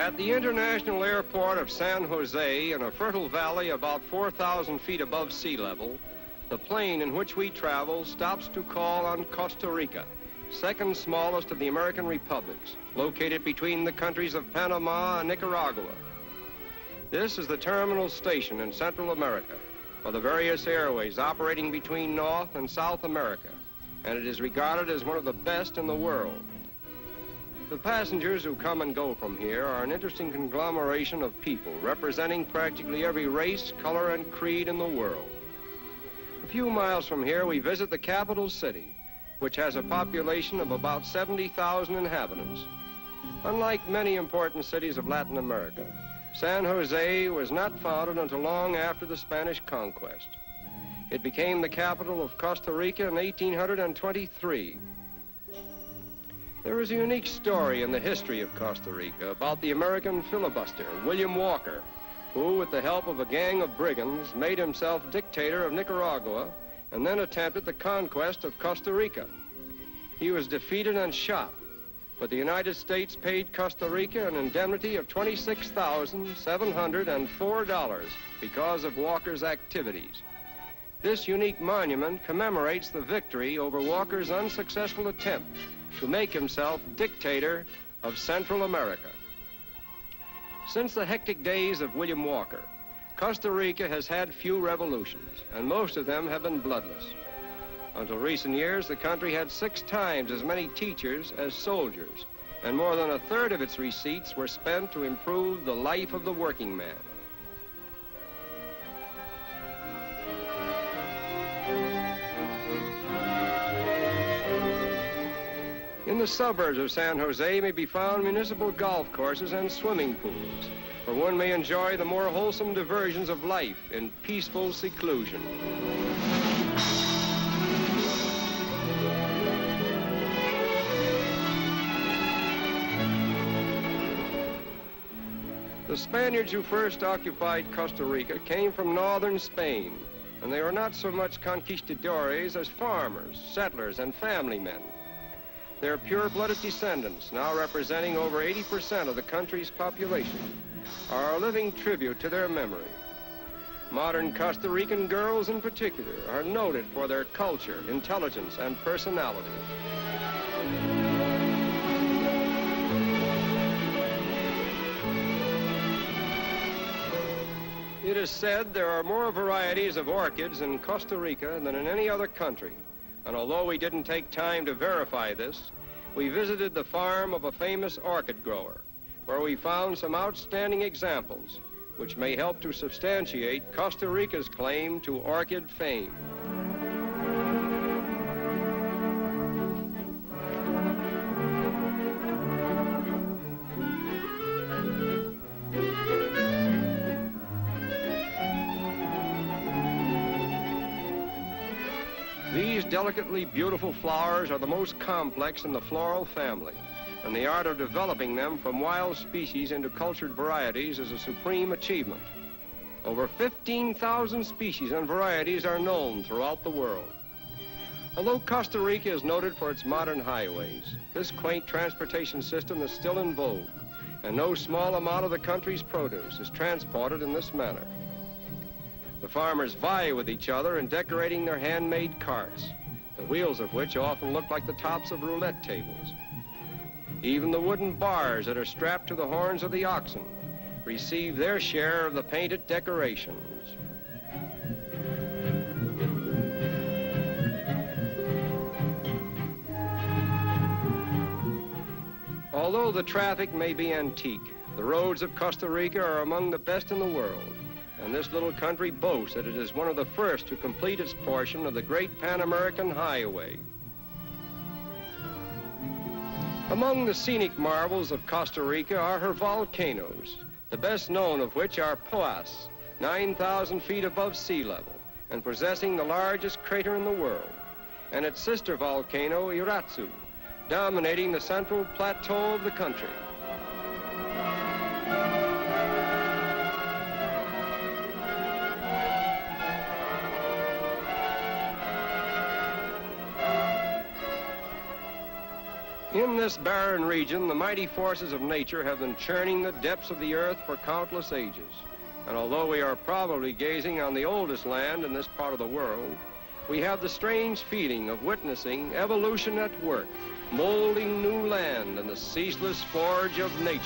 At the international airport of San Jose, in a fertile valley about 4,000 feet above sea level, the plane in which we travel stops to call on Costa Rica, second smallest of the American republics, located between the countries of Panama and Nicaragua. This is the terminal station in Central America for the various airways operating between North and South America, and it is regarded as one of the best in the world. The passengers who come and go from here are an interesting conglomeration of people representing practically every race, color, and creed in the world. A few miles from here, we visit the capital city, which has a population of about 70,000 inhabitants. Unlike many important cities of Latin America, San Jose was not founded until long after the Spanish conquest. It became the capital of Costa Rica in 1823. There is a unique story in the history of Costa Rica about the American filibuster, William Walker, who, with the help of a gang of brigands, made himself dictator of Nicaragua and then attempted the conquest of Costa Rica. He was defeated and shot, but the United States paid Costa Rica an indemnity of $26,704 because of Walker's activities. This unique monument commemorates the victory over Walker's unsuccessful attempt to make himself dictator of Central America. Since the hectic days of William Walker, Costa Rica has had few revolutions, and most of them have been bloodless. Until recent years, the country had 6 times as many teachers as soldiers, and more than a third of its receipts were spent to improve the life of the working man. In the suburbs of San Jose may be found municipal golf courses and swimming pools, where one may enjoy the more wholesome diversions of life in peaceful seclusion. The Spaniards who first occupied Costa Rica came from northern Spain, and they were not so much conquistadores as farmers, settlers, and family men. Their pure-blooded descendants, now representing over 80% of the country's population, are a living tribute to their memory. Modern Costa Rican girls in particular are noted for their culture, intelligence, and personality. It is said there are more varieties of orchids in Costa Rica than in any other country. And although we didn't take time to verify this, we visited the farm of a famous orchid grower, where we found some outstanding examples, which may help to substantiate Costa Rica's claim to orchid fame. These delicately beautiful flowers are the most complex in the floral family, and the art of developing them from wild species into cultured varieties is a supreme achievement. Over 15,000 species and varieties are known throughout the world. Although Costa Rica is noted for its modern highways, this quaint transportation system is still in vogue, and no small amount of the country's produce is transported in this manner. The farmers vie with each other in decorating their handmade carts, the wheels of which often look like the tops of roulette tables. Even the wooden bars that are strapped to the horns of the oxen receive their share of the painted decorations. Although the traffic may be antique, the roads of Costa Rica are among the best in the world. And this little country boasts that it is one of the first to complete its portion of the great Pan-American Highway. Among the scenic marvels of Costa Rica are her volcanoes, the best known of which are Poas, 9,000 feet above sea level, and possessing the largest crater in the world, and its sister volcano, Iratsu, dominating the central plateau of the country. In this barren region, the mighty forces of nature have been churning the depths of the earth for countless ages. And although we are probably gazing on the oldest land in this part of the world, we have the strange feeling of witnessing evolution at work, molding new land in the ceaseless forge of nature.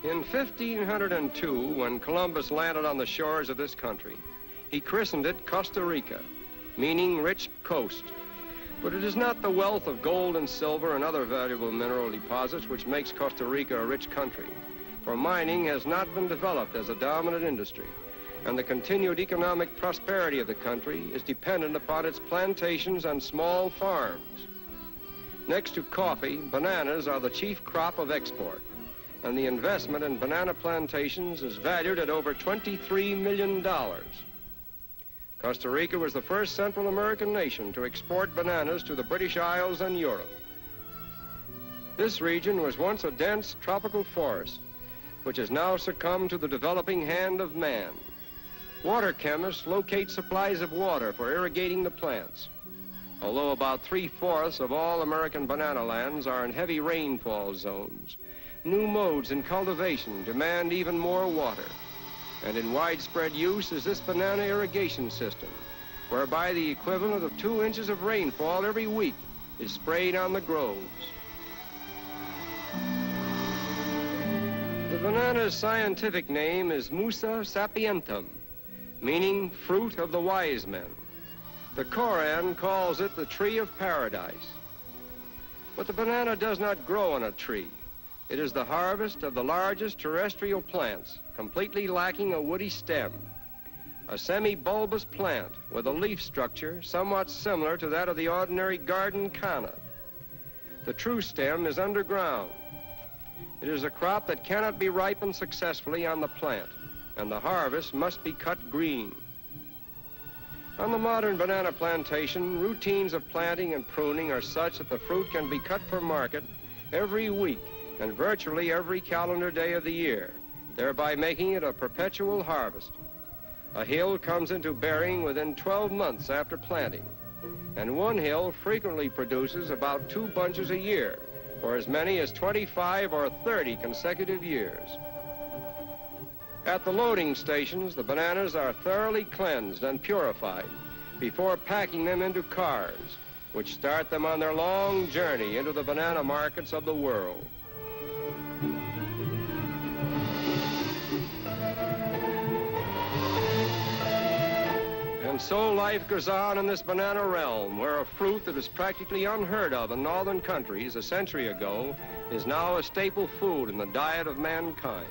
In 1502, when Columbus landed on the shores of this country, he christened it Costa Rica, meaning rich coast. But it is not the wealth of gold and silver and other valuable mineral deposits which makes Costa Rica a rich country, for mining has not been developed as a dominant industry, and the continued economic prosperity of the country is dependent upon its plantations and small farms. Next to coffee, bananas are the chief crop of export, and the investment in banana plantations is valued at over $23 million. Costa Rica was the first Central American nation to export bananas to the British Isles and Europe. This region was once a dense tropical forest, which has now succumbed to the developing hand of man. Water chemists locate supplies of water for irrigating the plants. Although about 3/4 of all American banana lands are in heavy rainfall zones, new modes in cultivation demand even more water. And in widespread use is this banana irrigation system, whereby the equivalent of 2 inches of rainfall every week is sprayed on the groves. The banana's scientific name is Musa sapientum, meaning fruit of the wise men. The Koran calls it the tree of paradise. But the banana does not grow on a tree. It is the harvest of the largest terrestrial plants, completely lacking a woody stem. A semi-bulbous plant with a leaf structure somewhat similar to that of the ordinary garden canna. The true stem is underground. It is a crop that cannot be ripened successfully on the plant, and the harvest must be cut green. On the modern banana plantation, routines of planting and pruning are such that the fruit can be cut for market every week and virtually every calendar day of the year, thereby making it a perpetual harvest. A hill comes into bearing within 12 months after planting, and one hill frequently produces about 2 bunches a year for as many as 25 or 30 consecutive years. At the loading stations, the bananas are thoroughly cleansed and purified before packing them into cars, which start them on their long journey into the banana markets of the world. And so life goes on in this banana realm, where a fruit that was practically unheard of in northern countries a century ago is now a staple food in the diet of mankind.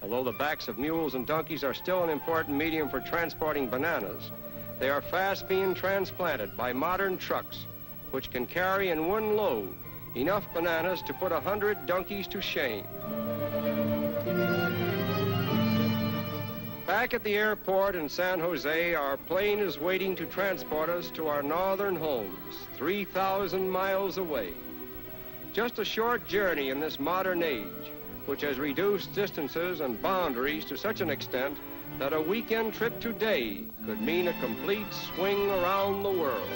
Although the backs of mules and donkeys are still an important medium for transporting bananas, they are fast being transplanted by modern trucks, which can carry in one load enough bananas to put 100 donkeys to shame. Back at the airport in San Jose, our plane is waiting to transport us to our northern homes, 3,000 miles away. Just a short journey in this modern age, which has reduced distances and boundaries to such an extent that a weekend trip today could mean a complete swing around the world.